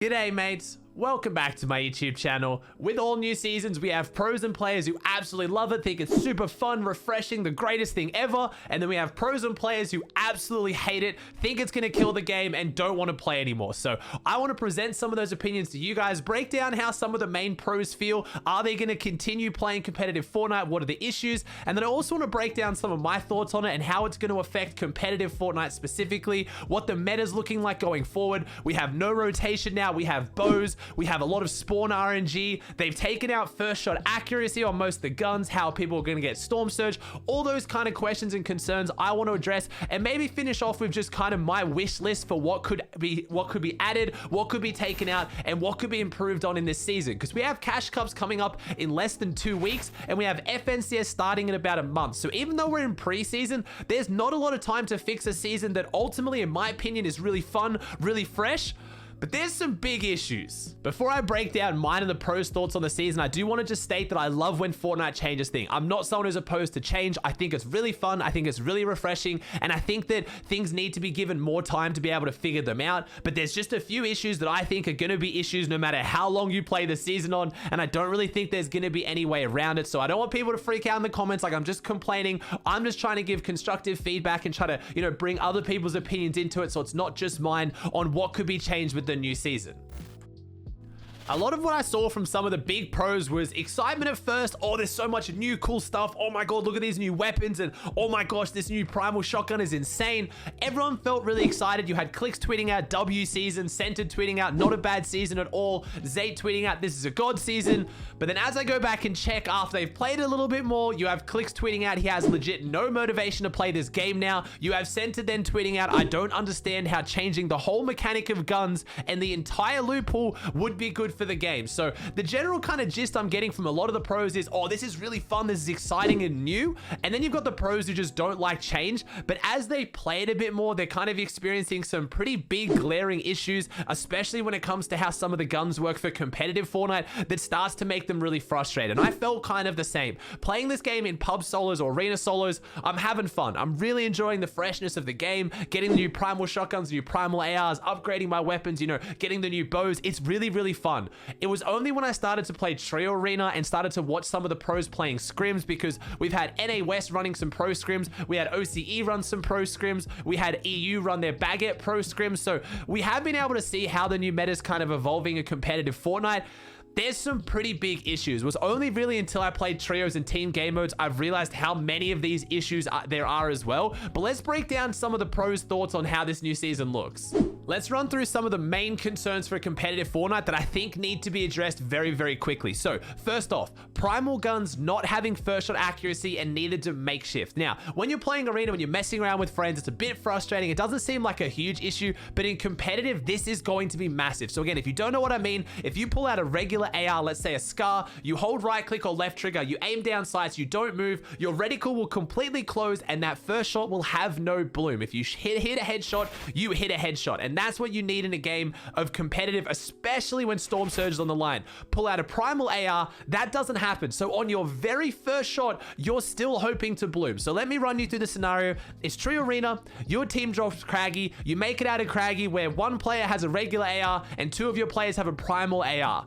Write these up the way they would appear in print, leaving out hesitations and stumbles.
G'day mates, welcome back to my YouTube channel. With all new seasons, we have pros and players who absolutely love it, think it's super fun, refreshing, the greatest thing ever. And then we have pros and players who absolutely hate it, think it's gonna kill the game, and don't want to play anymore. So I want to present some of those opinions to you guys, break down how some of the main pros feel. Are they gonna continue playing competitive Fortnite? What are the issues? And then I also want to break down some of my thoughts on it and how it's going to affect competitive Fortnite specifically, what the meta's looking like going forward. We have no rotation now, we have bows, we have a lot of spawn RNG, they've taken out first shot accuracy on most of the guns, how people are going to get storm surge, all those kind of questions and concerns I want to address, and maybe finish off with just kind of my wish list for what could be added, what could be taken out, and what could be improved on in this season, because we have cash cups coming up in less than 2 weeks, and we have FNCS starting in about a month. So even though we're in preseason, there's not a lot of time to fix a season that ultimately, in my opinion, is really fun, really fresh. But there's some big issues. Before I break down mine and the pros' thoughts on the season, I do want to just state that I love when Fortnite changes things. I'm not someone who's opposed to change. I think it's really fun. I think it's really refreshing. And I think that things need to be given more time to be able to figure them out. But there's just a few issues that I think are going to be issues no matter how long you play the season on. And I don't really think there's going to be any way around it. So I don't want people to freak out in the comments like I'm just complaining. I'm just trying to give constructive feedback and try to, bring other people's opinions into it, so it's not just mine on what could be changed with the new season. A lot of what I saw from some of the big pros was excitement at first. Oh, there's so much new cool stuff. Oh my God, look at these new weapons. And oh my gosh, this new primal shotgun is insane. Everyone felt really excited. You had Clicks tweeting out W season, Centered tweeting out not a bad season at all, Zate tweeting out this is a God season. But then as I go back and check after they've played it a little bit more, you have Clicks tweeting out he has legit no motivation to play this game now. You have Centered then tweeting out I don't understand how changing the whole mechanic of guns and the entire loophole would be good for the game. So the general kind of gist I'm getting from a lot of the pros is, oh, this is really fun, this is exciting and new. And then you've got the pros who just don't like change, but as they play it a bit more, they're kind of experiencing some pretty big glaring issues, especially when it comes to how some of the guns work for competitive Fortnite, that starts to make them really frustrated. And I felt kind of the same. Playing this game in pub solos or arena solos, I'm having fun. I'm really enjoying the freshness of the game, getting the new primal shotguns, new primal ARs, upgrading my weapons, getting the new bows. It's really, really fun. It was only when I started to play Trio Arena and started to watch some of the pros playing scrims, because we've had NA West running some pro scrims, we had OCE run some pro scrims, we had EU run their Baguette pro scrims, so we have been able to see how the new meta is kind of evolving in competitive Fortnite. There's some pretty big issues. It was only really until I played trios and team game modes I've realized how many of these issues there are as well. But let's break down some of the pros' thoughts on how this new season looks. Let's run through some of the main concerns for competitive Fortnite that I think need to be addressed very, very quickly. So first off, primal guns not having first shot accuracy and needed to makeshift. Now, when you're playing arena, when you're messing around with friends, it's a bit frustrating. It doesn't seem like a huge issue, but in competitive, this is going to be massive. So again, if you don't know what I mean, if you pull out a regular AR, let's say a SCAR, you hold right click or left trigger, you aim down sights, you don't move, your reticle will completely close, and that first shot will have no bloom. If you hit a headshot, you hit a headshot, and that's what you need in a game of competitive, especially when Storm Surge is on the line. Pull out a primal AR, that doesn't happen. So on your very first shot, you're still hoping to bloom. So let me run you through the scenario. It's True Arena, your team drops Craggy, you make it out of Craggy where one player has a regular AR and 2 of your players have a primal AR.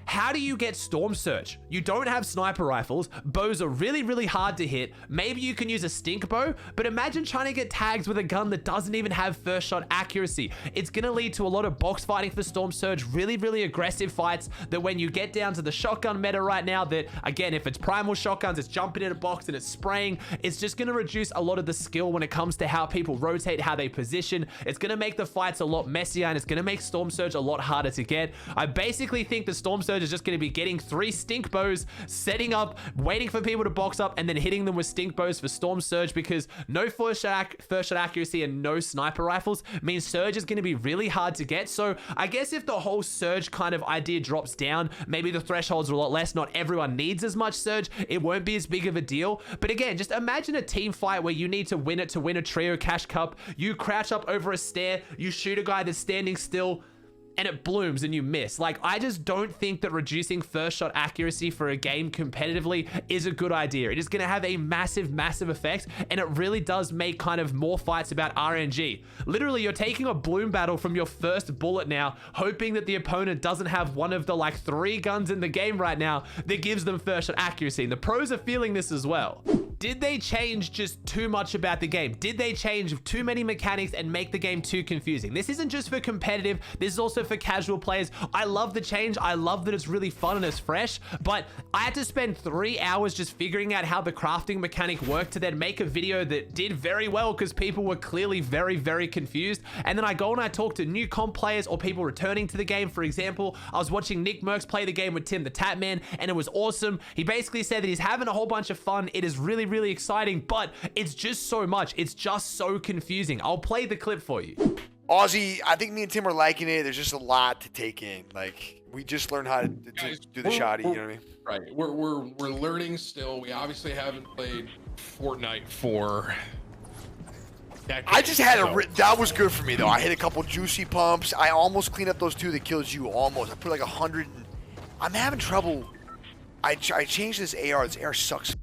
How do you get Storm Surge? You don't have sniper rifles. Bows are really, really hard to hit. Maybe you can use a stink bow, but imagine trying to get tags with a gun that doesn't even have first shot accuracy. It's going to lead to a lot of box fighting for Storm Surge, really, really aggressive fights that when you get down to the shotgun meta right now, that again, if it's primal shotguns, it's jumping in a box and it's spraying. It's just going to reduce a lot of the skill when it comes to how people rotate, how they position. It's going to make the fights a lot messier, and it's going to make Storm Surge a lot harder to get. I basically think the Storm Surge is just going to be getting 3 stink bows, setting up, waiting for people to box up, and then hitting them with stink bows for Storm Surge, because no first shot accuracy and no sniper rifles means Surge is going to be really hard to get. So I guess if the whole Surge kind of idea drops down, maybe the thresholds are a lot less. Not everyone needs as much Surge. It won't be as big of a deal. But again, just imagine a team fight where you need to win it to win a trio cash cup. You crouch up over a stair, you shoot a guy that's standing still. and it blooms and you miss. Like, I just don't think that reducing first shot accuracy for a game competitively is a good idea. It is going to have a massive, massive effect, and it really does make kind of more fights about RNG. Literally, you're taking a bloom battle from your first bullet now, hoping that the opponent doesn't have one of the like 3 guns in the game right now that gives them first shot accuracy. And the pros are feeling this as well. Did they change just too much about the game? Did they change too many mechanics and make the game too confusing? This isn't just for competitive, this is also for casual players. I love the change. I love that it's really fun and it's fresh, but I had to spend 3 hours just figuring out how the crafting mechanic worked to then make a video that did very well because people were clearly very, very confused. And then I go and I talk to new comp players or people returning to the game. For example, I was watching Nickmercs play the game with Tim the Tatman, and it was awesome. He basically said that he's having a whole bunch of fun. It is really, really exciting, but it's just so much. It's just so confusing. I'll play the clip for you. Aussie, I think me and Tim are liking it. There's just a lot to take in. Like, we just learned how to do the shoddy, you know what I mean? Right. We're learning still. We obviously haven't played Fortnite for decades. I just had that was good for me though. I hit a couple juicy pumps. I almost cleaned up those 2 that kills you. Almost. I put like 100. I'm having trouble. I changed this AR. This AR sucks,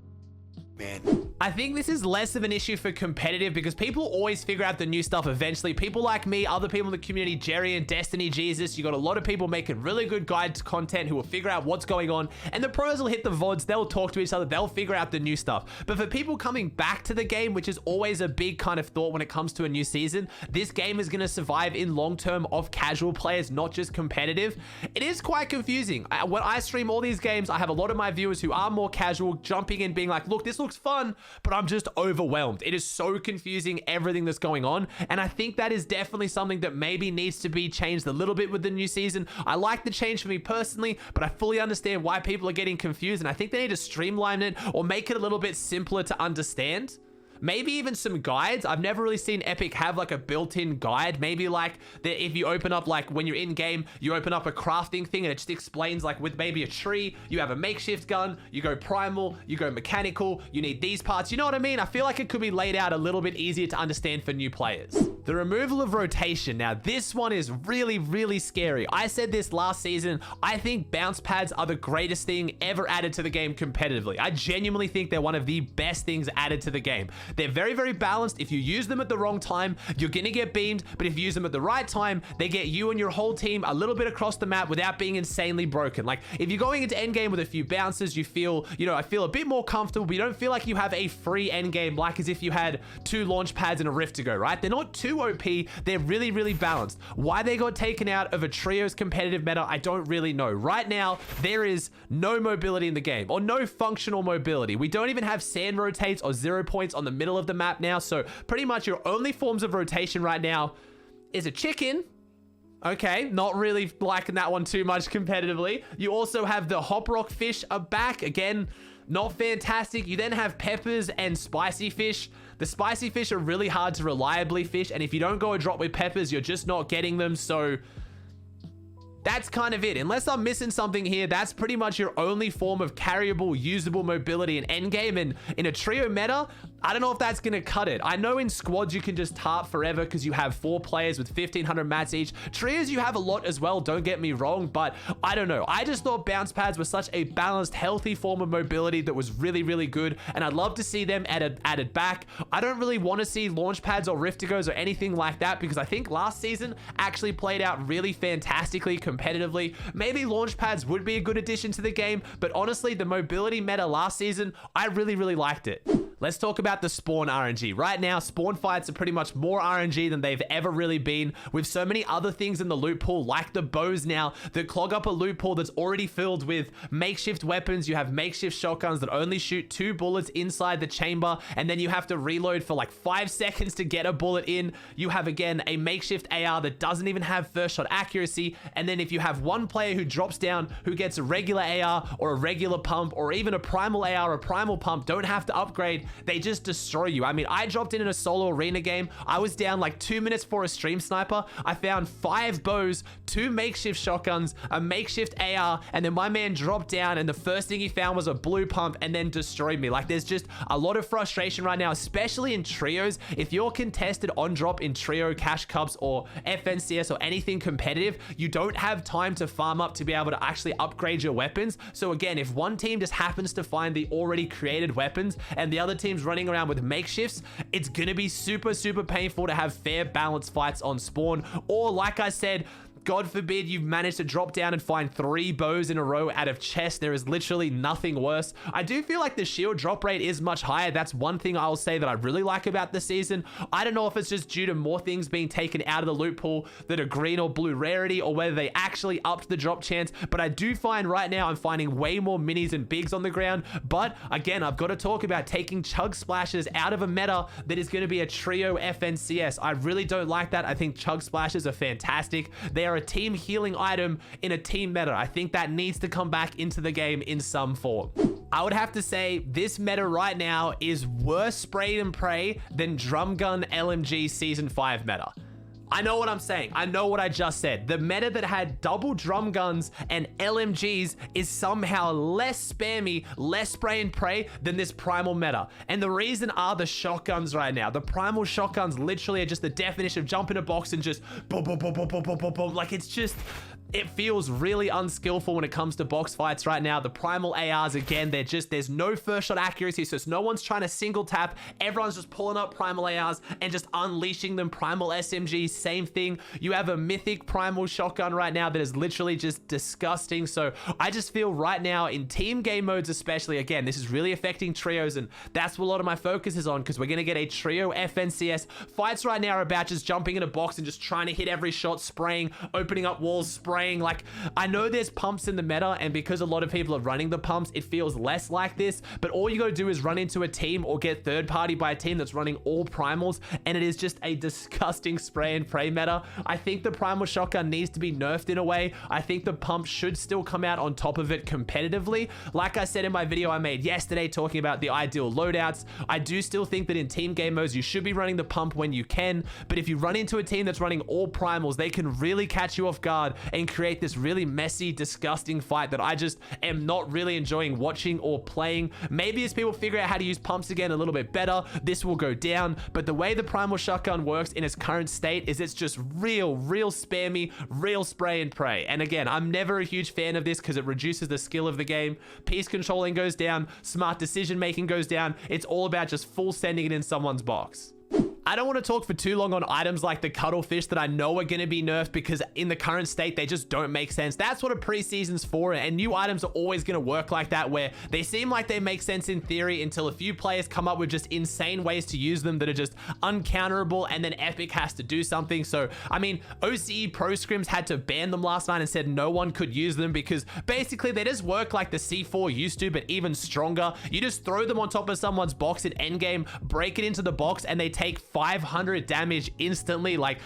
man. I think this is less of an issue for competitive because people always figure out the new stuff eventually. People like me, other people in the community, Jerry and Destiny Jesus, you got a lot of people making really good guide content who will figure out what's going on, and the pros will hit the VODs, they'll talk to each other, they'll figure out the new stuff. But for people coming back to the game, which is always a big kind of thought when it comes to a new season, this game is going to survive in long term of casual players, not just competitive. It is quite confusing. When I stream all these games, I have a lot of my viewers who are more casual jumping in being like, look, this looks fun, but I'm just overwhelmed. It is so confusing, everything that's going on. And I think that is definitely something that maybe needs to be changed a little bit with the new season. I like the change for me personally, but I fully understand why people are getting confused. And I think they need to streamline it or make it a little bit simpler to understand. Maybe even some guides. I've never really seen Epic have like a built-in guide. Maybe like that if you open up, like when you're in game, you open up a crafting thing and it just explains like with maybe a tree, you have a makeshift gun, you go primal, you go mechanical, you need these parts. You know what I mean? I feel like it could be laid out a little bit easier to understand for new players. The removal of rotation. Now this one is really, really scary. I said this last season. I think bounce pads are the greatest thing ever added to the game competitively. I genuinely think they're one of the best things added to the game. They're very, very balanced. If you use them at the wrong time, you're gonna get beamed, but if you use them at the right time, they get you and your whole team a little bit across the map without being insanely broken. Like if you're going into endgame with a few bounces, you feel, you know, I feel a bit more comfortable, but you don't feel like you have a free endgame like as if you had 2 launch pads and a rift to go, right? They're not too OP, they're really, really balanced. Why they got taken out of a trios competitive meta, I don't really know. Right now, there is no mobility in the game, or no functional mobility. We don't even have sand rotates or 0 points on the middle of the map now, so pretty much your only forms of rotation right now is a chicken. Okay, not really liking that one too much competitively. You also have the hop rock fish are back. Again, not fantastic. You then have peppers and spicy fish. The spicy fish are really hard to reliably fish, and if you don't go a drop with peppers, you're just not getting them, so that's kind of it. Unless I'm missing something here, that's pretty much your only form of carryable, usable mobility in endgame. And in a trio meta, I don't know if that's going to cut it. I know in squads you can just tarp forever because you have 4 players with 1,500 mats each. Trios you have a lot as well, don't get me wrong, but I don't know. I just thought bounce pads were such a balanced, healthy form of mobility that was really, really good, and I'd love to see them added back. I don't really want to see launch pads or riftigos or anything like that because I think last season actually played out really fantastically competitively. Maybe launch pads would be a good addition to the game, but honestly, the mobility meta last season, I really, really liked it. Let's talk about the spawn RNG. Right now, spawn fights are pretty much more RNG than they've ever really been, with so many other things in the loot pool, like the bows now, that clog up a loot pool that's already filled with makeshift weapons. You have makeshift shotguns that only shoot 2 bullets inside the chamber, and then you have to reload for like 5 seconds to get a bullet in. You have, again, a makeshift AR that doesn't even have first shot accuracy, and then if you have one player who drops down, who gets a regular AR or a regular pump, or even a primal AR or a primal pump, don't have to upgrade, they just destroy you. I mean, I dropped in a solo arena game. I was down like 2 minutes for a stream sniper. I found 5 bows, 2 makeshift shotguns, a makeshift AR, and then my man dropped down and the first thing he found was a blue pump and then destroyed me. Like, there's just a lot of frustration right now, especially in trios. If you're contested on drop in trio, cash cups, or FNCS or anything competitive, you don't have time to farm up to be able to actually upgrade your weapons. So again, if one team just happens to find the already created weapons and the other team's running around with makeshifts, it's gonna be super painful to have fair balanced fights on spawn. Or like I said, God forbid you've managed to drop down and find 3 bows in a row out of chest. There is literally nothing worse. I do feel like the shield drop rate is much higher. That's one thing I'll say that I really like about the season. I don't know if it's just due to more things being taken out of the loot pool that are green or blue rarity, or whether they actually upped the drop chance, but I do find right now I'm finding way more minis and bigs on the ground. But again, I've got to talk about taking chug splashes out of a meta that is going to be a trio FNCS. I really don't like that. I think chug splashes are fantastic. They are a team healing item in a team meta. I think that needs to come back into the game in some form. I would have to say this meta right now is worse spray and pray than drum gun LMG season 5 meta. I know what I'm saying. I know what I just said. The meta that had double drum guns and LMGs is somehow less spammy, less spray and pray than this primal meta. And the reason are the shotguns right now. The primal shotguns literally are just the definition of jump in a box and just boom, boom, boom, boom, boom, boom, boom, boom. Like, it's just... it feels really unskillful when it comes to box fights right now. The primal ARs, again, there's no first shot accuracy, so no one's trying to single tap. Everyone's just pulling up primal ARs and just unleashing them. Primal SMGs, same thing. You have a mythic primal shotgun right now that is literally just disgusting. So I just feel right now in team game modes especially, again, this is really affecting trios, and that's what a lot of my focus is on, because we're going to get a trio FNCS. Fights right now are about just jumping in a box and just trying to hit every shot, spraying, opening up walls, spraying. Like, I know there's pumps in the meta, and because a lot of people are running the pumps, it feels less like this, but all you gotta do is run into a team or get third party by a team that's running all primals, and it is just a disgusting spray and pray meta. I think the primal shotgun needs to be nerfed in a way. I think the pump should still come out on top of it competitively. Like I said in my video I made yesterday talking about the ideal loadouts, I do still think that in team game modes you should be running the pump when you can, but if you run into a team that's running all primals, they can really catch you off guard and create this really messy, disgusting fight that I just am not really enjoying watching or playing. Maybe as people figure out how to use pumps again a little bit better, this will go down, but the way the primal shotgun works in its current state is it's just real spammy, real spray and pray. And again, I'm never a huge fan of this because it reduces the skill of the game. Piece controlling goes down, smart decision making goes down. It's all about just full sending it in someone's box. I don't want to talk for too long on items like the cuttlefish that I know are going to be nerfed, because in the current state, they just don't make sense. That's what a preseason's for, and new items are always going to work like that, where they seem like they make sense in theory until a few players come up with just insane ways to use them that are just uncounterable, and then Epic has to do something. So, I mean, OCE Pro Scrims had to ban them last night and said no one could use them because basically they just work like the C4 used to, but even stronger. You just throw them on top of someone's box at endgame, break it into the box, and they take 500 damage instantly. Like,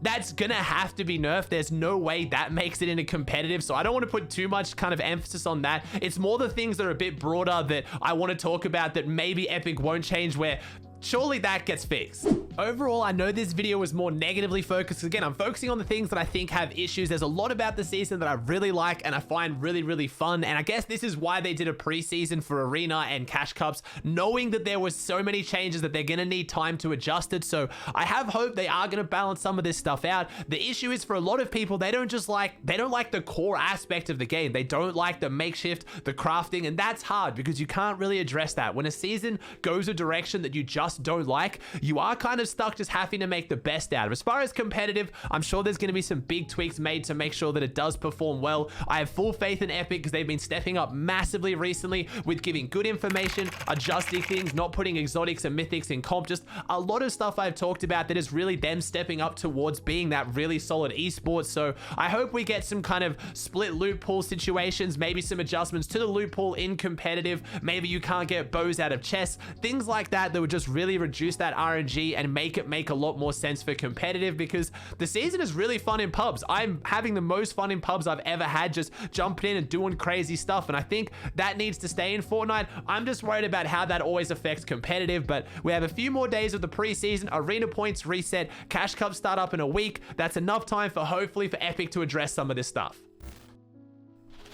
that's gonna have to be nerfed. There's no way that makes it into competitive, so I don't want to put too much kind of emphasis on that. It's more the things that are a bit broader that I want to talk about that maybe Epic won't change, where surely that gets fixed. Overall, I know this video was more negatively focused. Again, I'm focusing on the things that I think have issues. There's a lot about the season that I really like and I find really fun. And I guess this is why they did a preseason for Arena and Cash Cups, knowing that there was so many changes that they're going to need time to adjust it. So I have hope they are going to balance some of this stuff out. The issue is for a lot of people, they don't like the core aspect of the game. They don't like the makeshift, the crafting, and that's hard because you can't really address that. When a season goes a direction that you just don't like, you are kind of stuck just having to make the best out of it. As far as competitive, I'm sure there's going to be some big tweaks made to make sure that it does perform well. I have full faith in Epic because they've been stepping up massively recently with giving good information, adjusting things, not putting exotics and mythics in comp. Just a lot of stuff I've talked about that is really them stepping up towards being that really solid esports. So I hope we get some kind of split loot pool situations, maybe some adjustments to the loot pool in competitive. Maybe you can't get bows out of chests, things like that that would just really reduce that RNG and and make it make a lot more sense for competitive, because the season is really fun in pubs. I'm having the most fun in pubs I've ever had, just jumping in and doing crazy stuff, and I think that needs to stay in Fortnite. I'm just worried about how that always affects competitive, but we have a few more days of the preseason. Arena points reset, Cash Cups start up in a week. That's enough time for hopefully for Epic to address some of this stuff.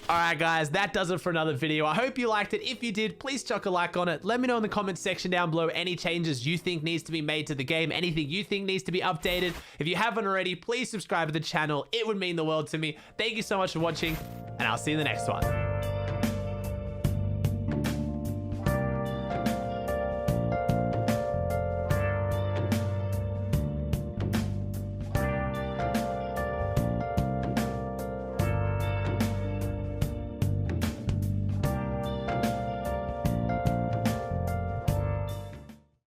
Alright guys, that does it for another video. I hope you liked it. If you did, please chuck a like on it. Let me know in the comments section down below any changes you think needs to be made to the game, anything you think needs to be updated. If you haven't already, please subscribe to the channel. It would mean the world to me. Thank you so much for watching, and I'll see you in the next one.